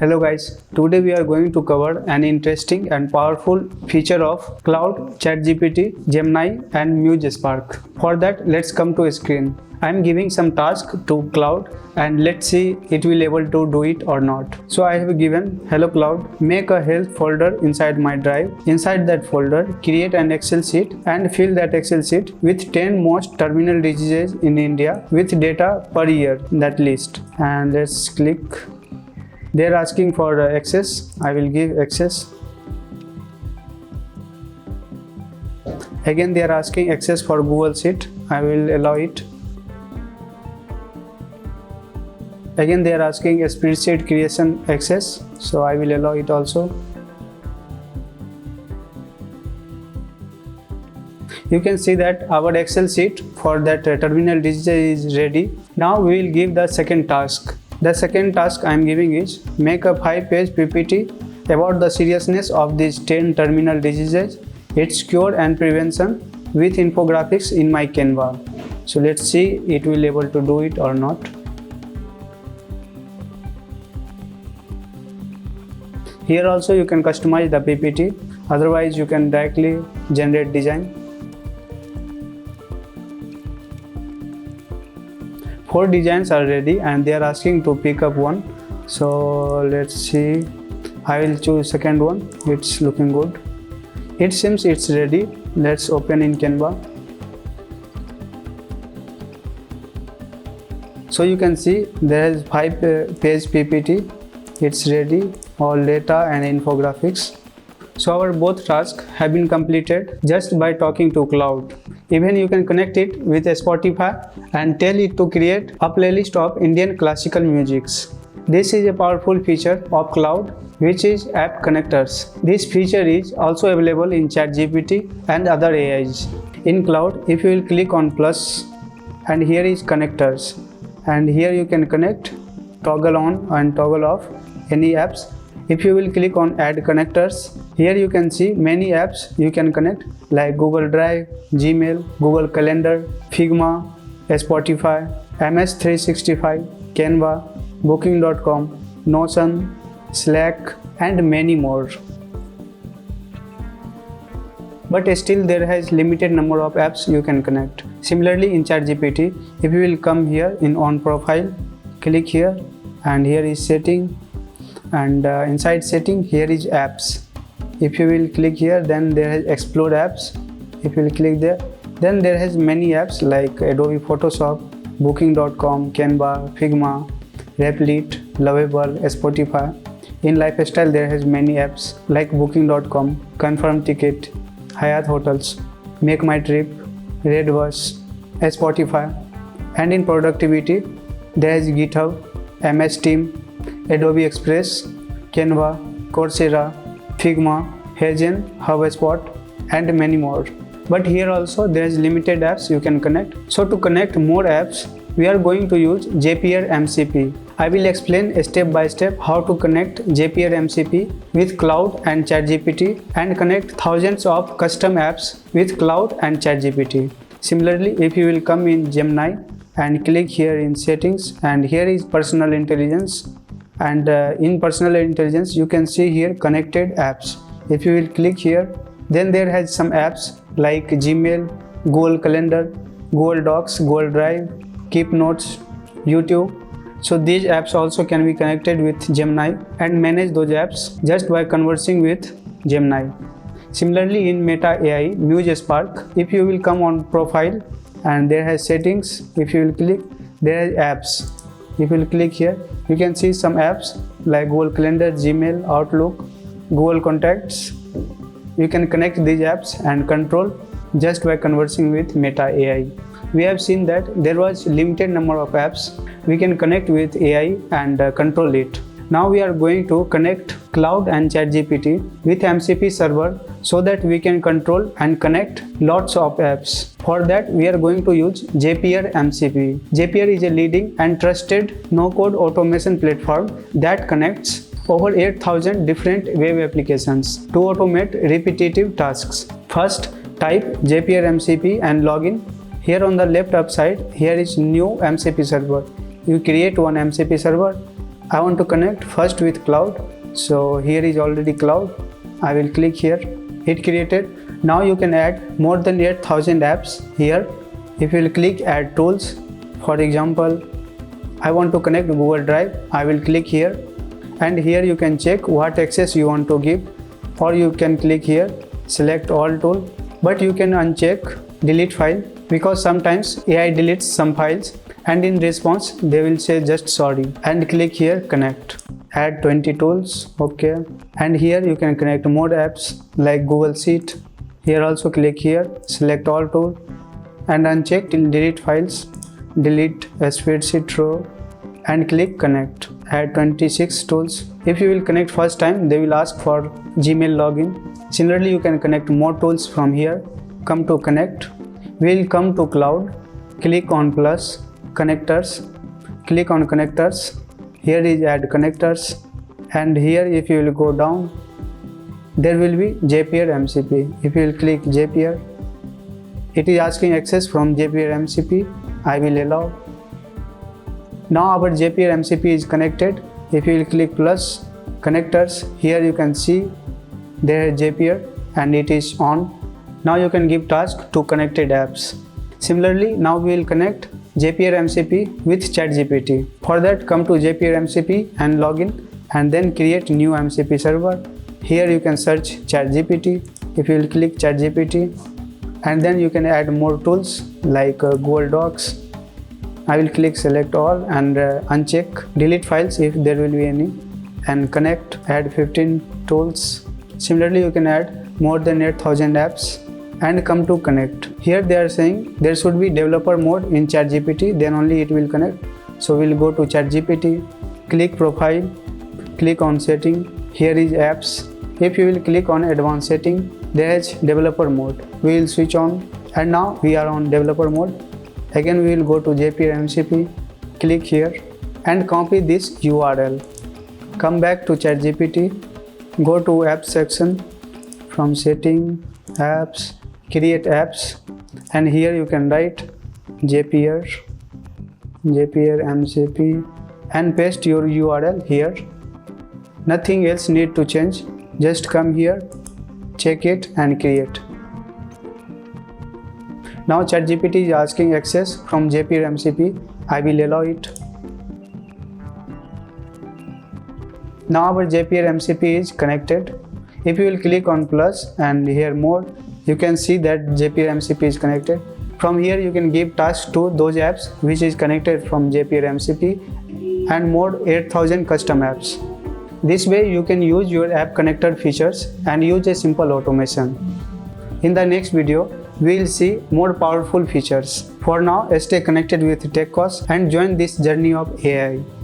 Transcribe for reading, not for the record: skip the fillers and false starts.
Hello guys, today we are going to cover an interesting and powerful feature of Claude, ChatGPT, Gemini and Muse Spark. For that, let's come to a screen. I am giving some task to Claude and let's see it will able to do it or not. So I have given, hello Claude, make a health folder inside my drive. Inside that folder, create an Excel sheet and fill that Excel sheet with 10 most terminal diseases in India with data per year, that list. And let's click. They are asking for access. I will give access. Again they are asking access for Google Sheet. I will allow it. Again they are asking a spreadsheet creation access. So I will allow it also. You can see that our Excel sheet for that terminal disease is ready. Now we will give the second task. The second task I am giving is make a 5-page PPT about the seriousness of these 10 terminal diseases, its cure and prevention with infographics in my Canva. So let's see it will able to do it or not. Here also you can customize the PPT, otherwise you can directly generate design. 4 designs are ready and they are asking to pick up one. So let's see. I will choose second one. It's looking good. It seems it's ready. Let's open in Canva. So you can see there is 5-page PPT. It's ready. All data and infographics. So our both tasks have been completed just by talking to Claude. Even you can connect it with a Spotify and tell it to create a playlist of Indian classical musics. This is a powerful feature of Claude, which is App Connectors. This feature is also available in ChatGPT and other AIs. In Claude, if you will click on plus, and here is connectors, and here you can connect, toggle on and toggle off any apps. If you will click on add connectors, here you can see many apps you can connect like Google Drive, Gmail, Google Calendar, Figma, Spotify, MS365, Canva, Booking.com, Notion, Slack and many more. But still there is limited number of apps you can connect. Similarly in ChatGPT, if you will come here in on profile, click here and here is setting. And inside setting here is apps. If you will click here, then there is explore apps. If you will click there, then there has many apps like Adobe Photoshop, Booking.com, Canva, Figma, Replit, Lovable, Spotify. In lifestyle there has many apps like Booking.com, Confirm Ticket, Hyatt Hotels, Make My Trip, Redbus, Spotify. And in productivity there is GitHub, MS Team, Adobe Express, Canva, Coursera, Figma, Hagen, HubSpot and many more. But here also there is limited apps you can connect. So to connect more apps, we are going to use Zapier MCP. I will explain step by step how to connect Zapier MCP with Claude and ChatGPT and connect thousands of custom apps with Claude and ChatGPT. Similarly, if you will come in Gemini and click here in settings, and here is personal intelligence. And in personal intelligence you can see here connected apps. If you will click here, then there has some apps like Gmail, Google Calendar, Google Docs, Google Drive, Keep Notes, YouTube. So these apps also can be connected with Gemini and manage those apps just by conversing with Gemini. Similarly in Meta AI, Muse Spark, if you will come on profile and there has settings, if you will click, there is apps. If you will click here, you can see some apps like Google Calendar, Gmail, Outlook, Google Contacts. You can connect these apps and control just by conversing with Meta AI. We have seen that there was limited number of apps we can connect with AI and control it. Now we are going to connect Claude and ChatGPT with MCP server so that we can control and connect lots of apps. For that we are going to use Zapier MCP. Zapier is a leading and trusted no-code automation platform that connects over 8,000 different web applications to automate repetitive tasks. First, type Zapier MCP and login. Here on the left up side, here is new MCP server. You create one MCP server I want to connect first with Cloud. So here is already Cloud. I will click here. It created. Now you can add more than 8,000 apps here. If you will click add tools, for example, I want to connect Google Drive. I will click here, and here you can check what access you want to give, or you can click here, select all tool, but you can uncheck delete file because sometimes AI deletes some files, and in response they will say just sorry, and click here connect. Add 20 tools, okay, and here you can connect more apps like Google Sheet. Here also click here, select all tool, and uncheck delete files, delete a spreadsheet row, and click connect. Add 26 tools. If you will connect first time, they will ask for Gmail login. Similarly, you can connect more tools from here. Come to connect. We will come to Cloud. Click on plus, connectors. Click on connectors. Here is add connectors, and here if you will go down, there will be Zapier MCP. If you will click Zapier, it is asking access from Zapier MCP. I will allow. Now our Zapier MCP is connected. If you will click plus connectors, here you can see there is Zapier and it is on. Now you can give task to connected apps. Similarly, now we will connect Zapier MCP with ChatGPT. For that, come to Zapier MCP and login, and then create new MCP server. Here you can search ChatGPT. If you will click ChatGPT, and then you can add more tools like Google Docs. I will click select all and uncheck delete files if there will be any, and connect. Add 15 tools. Similarly, you can add more than 8,000 apps, and come to connect. Here they are saying there should be developer mode in ChatGPT, then only it will connect. So we will go to ChatGPT, click profile, click on setting. Here is apps. If you will click on advanced setting, there is developer mode. We will switch on, and now we are on developer mode. Again we will go to Zapier MCP, click here and copy this URL. Come back to ChatGPT, go to apps section, from setting, apps, create apps, and here you can write Zapier MCP and paste your URL here. Nothing else need to change. Just come here, check it and create. Now ChatGPT is asking access from Zapier MCP. I will allow it. Now our Zapier MCP is connected. If you will click on plus and here more, you can see that Zapier MCP is connected. From here you can give tasks to those apps which is connected from Zapier MCP, and more 8,000 custom apps. This way you can use your app connector features and use a simple automation. In the next video, we will see more powerful features. For now, stay connected with TechCos and join this journey of AI.